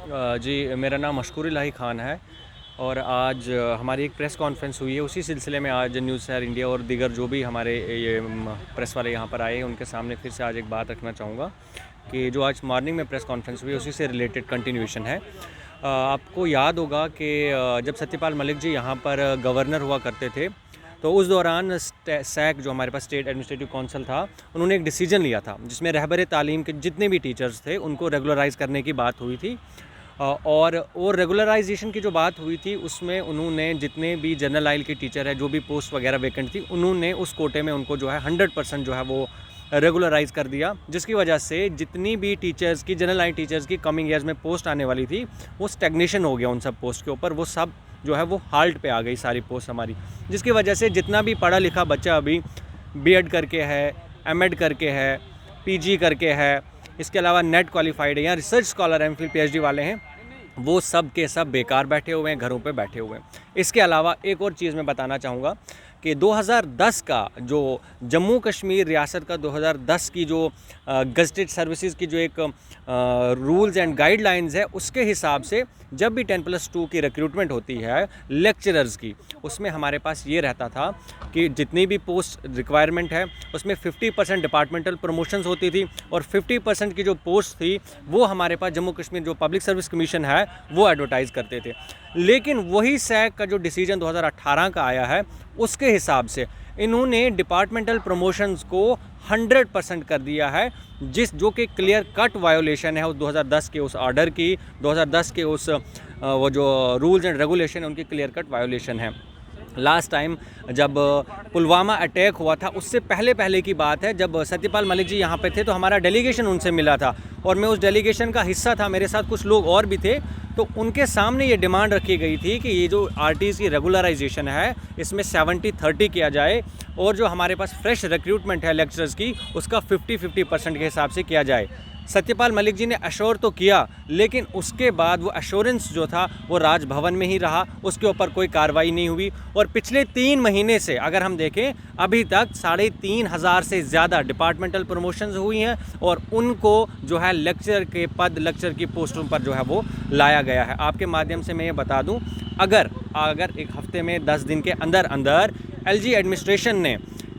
जी, मेरा नाम मशकूर इलाही ख़ान है और आज हमारी एक प्रेस कॉन्फ्रेंस हुई है। उसी सिलसिले में आज न्यूज़ शहर इंडिया और दीगर जो भी हमारे ये प्रेस वाले यहाँ पर आए हैं, उनके सामने फिर से आज एक बात रखना चाहूँगा कि जो आज मॉर्निंग में प्रेस कॉन्फ्रेंस हुई है, उसी से रिलेटेड कंटिन्यूएशन है। आपको याद होगा कि जब सत्यपाल मलिक जी यहाँ पर गवर्नर हुआ करते थे, तो उस दौरान सैक जो हमारे पास स्टेट एडमिनिस्ट्रेटिव काउंसिल था, उन्होंने एक डिसीजन लिया था जिसमें रहबर तालीम के जितने भी टीचर्स थे उनको रेगुलराइज़ करने की बात हुई थी। और रेगुलराइजेशन की जो बात हुई थी उसमें उन्होंने जितने भी जनरल लाइन के टीचर है, जो भी पोस्ट वगैरह वैकेंट थी, उन्होंने उस कोटे में उनको जो है 100% जो है वो रेगुलराइज़ कर दिया, जिसकी वजह से जितनी भी टीचर्स की जनरल लाइन टीचर्स की कमिंग ईयर्स में पोस्ट आने वाली थी, वो स्टेगनेशन हो गया उन सब पोस्ट के ऊपर। वो सब जो है वो हाल्ट पे आ गई सारी पोस्ट हमारी, जिसकी वजह से जितना भी पढ़ा लिखा बच्चा अभी बीएड करके है, एमएड करके है, पीजी करके है, इसके अलावा नेट क्वालिफाइड है या रिसर्च स्कॉलर एमफिल पीएचडी वाले हैं, वो सब के सब बेकार बैठे हुए हैं, घरों पे बैठे हुए हैं। इसके अलावा एक और चीज़ मैं बताना चाहूँगा कि 2010 का जो जम्मू कश्मीर रियासत का 2010 की जो गज़टेड सर्विसेज की जो एक रूल्स एंड गाइडलाइंस है, उसके हिसाब से जब भी 10+2 की रिक्रूटमेंट होती है लेक्चरर्स की, उसमें हमारे पास ये रहता था कि जितनी भी पोस्ट रिक्वायरमेंट है उसमें 50% डिपार्टमेंटल प्रमोशंस होती थी और 50% की जो पोस्ट थी वो हमारे पास जम्मू कश्मीर जो पब्लिक सर्विस कमीशन है वो एडवर्टाइज़ करते थे। लेकिन वही सैक का जो डिसीजन 2018 का आया है, उसके हिसाब से इन्होंने डिपार्टमेंटल प्रमोशंस को 100% कर दिया है, जो कि क्लियर कट वायोलेशन है उस 2010 के उस ऑर्डर की, 2010 के उस वो जो रूल्स एंड रेगुलेशन है उनकी क्लियर कट वायोलेशन है। लास्ट टाइम जब पुलवामा अटैक हुआ था, उससे पहले की बात है, जब सत्यपाल मलिक जी यहाँ पे थे तो हमारा डेलीगेशन उनसे मिला था और मैं उस डेलीगेशन का हिस्सा था, मेरे साथ कुछ लोग और भी थे। तो उनके सामने ये डिमांड रखी गई थी कि ये जो आरटीज़ की रेगुलराइजेशन है इसमें 70-30 किया जाए और जो हमारे पास फ्रेश रिक्रूटमेंट है लेक्चरर्स की उसका 50-50% के हिसाब से किया जाए। सत्यपाल मलिक जी ने अश्योर तो किया, लेकिन उसके बाद वो अश्योरेंस जो था वो राजभवन में ही रहा, उसके ऊपर कोई कार्रवाई नहीं हुई। और पिछले 3 महीने से अगर हम देखें, अभी तक 3,500 से ज़्यादा डिपार्टमेंटल प्रमोशंस हुई हैं और उनको जो है लेक्चर के पद, लेक्चर की पोस्टों पर जो है वो लाया गया है। आपके माध्यम से मैं ये बता दूं, अगर एक हफ्ते में 10 दिन के अंदर अंदर एलजी एडमिनिस्ट्रेशन ने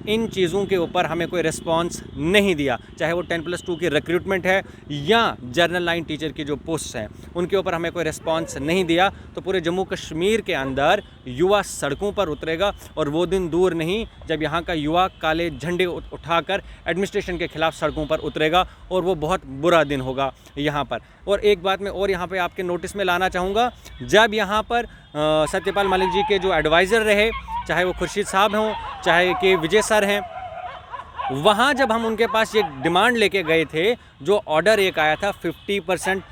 इन चीज़ों के ऊपर हमें कोई रिस्पांस नहीं दिया, चाहे वो 10+2 की रिक्रूटमेंट है या जनरल लाइन टीचर की जो पोस्ट हैं उनके ऊपर हमें कोई रिस्पांस नहीं दिया, तो पूरे जम्मू कश्मीर के अंदर युवा सड़कों पर उतरेगा। और वो दिन दूर नहीं जब यहाँ का युवा काले झंडे उठाकर एडमिनिस्ट्रेशन के खिलाफ सड़कों पर उतरेगा और वो बहुत बुरा दिन होगा यहाँ पर। और एक बात मैं और यहाँ पर आपके नोटिस में लाना चाहूँगा, जब यहाँ पर सत्यपाल मलिक जी के जो एडवाइज़र रहे, चाहे वो खुर्शीद साहब हों, चाहे कि विजय सर हैं, वहाँ जब हम उनके पास ये डिमांड लेके गए थे, जो ऑर्डर एक आया था 50%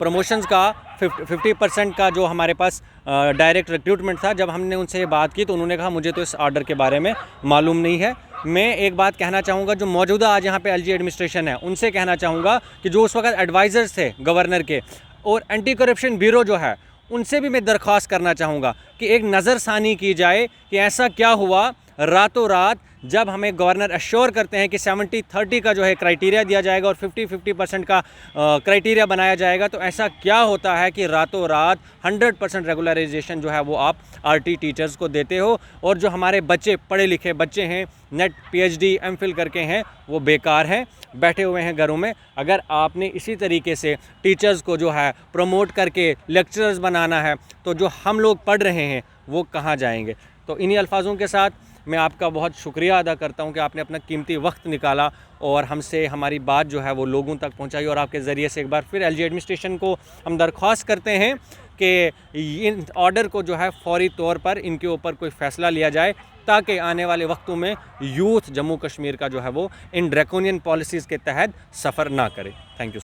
प्रमोशंस का, 50% का जो हमारे पास डायरेक्ट रिक्रूटमेंट था, जब हमने उनसे ये बात की तो उन्होंने कहा मुझे तो इस ऑर्डर के बारे में मालूम नहीं है। मैं एक बात कहना चाहूँगा, जो मौजूदा आज यहाँ पे एलजी एडमिनिस्ट्रेशन है उनसे कहना चाहूँगा कि जो उस वक्त एडवाइज़र्स थे गवर्नर के और एंटी करप्शन ब्यूरो जो है, उनसे भी मैं दरख्वास्त करना चाहूँगा कि एक नज़रसानी की जाए कि ऐसा क्या हुआ रातों रात, जब हमें गवर्नर अश्योर करते हैं कि 70-30 का जो है क्राइटेरिया दिया जाएगा और 50-50% का क्राइटेरिया बनाया जाएगा, तो ऐसा क्या होता है कि रातों रात 100% रेगुलराइजेशन जो है वो आप आरटी टीचर्स को देते हो और जो हमारे बच्चे, पढ़े लिखे बच्चे हैं, नेट पीएचडी एमफिल करके हैं, वो बेकार हैं, बैठे हुए हैं घरों में। अगर आपने इसी तरीके से टीचर्स को जो है प्रमोट करके लेक्चरर्स बनाना है, तो जो हम लोग पढ़ रहे हैं वो कहाँ जाएंगे। तो इन्हीं अल्फाजों के साथ मैं आपका बहुत शुक्रिया अदा करता हूं कि आपने अपना कीमती वक्त निकाला और हमसे हमारी बात जो है वो लोगों तक पहुंचाई। और आपके ज़रिए से एक बार फिर एलजी एडमिनिस्ट्रेशन को हम दरख्वास्त करते हैं कि इन ऑर्डर को जो है फौरी तौर पर इनके ऊपर कोई फ़ैसला लिया जाए, ताकि आने वाले वक्तों में यूथ जम्मू कश्मीर का जो है वो इन ड्रैकोनियन पॉलिसीज़ के तहत सफ़र ना करे। Thank you.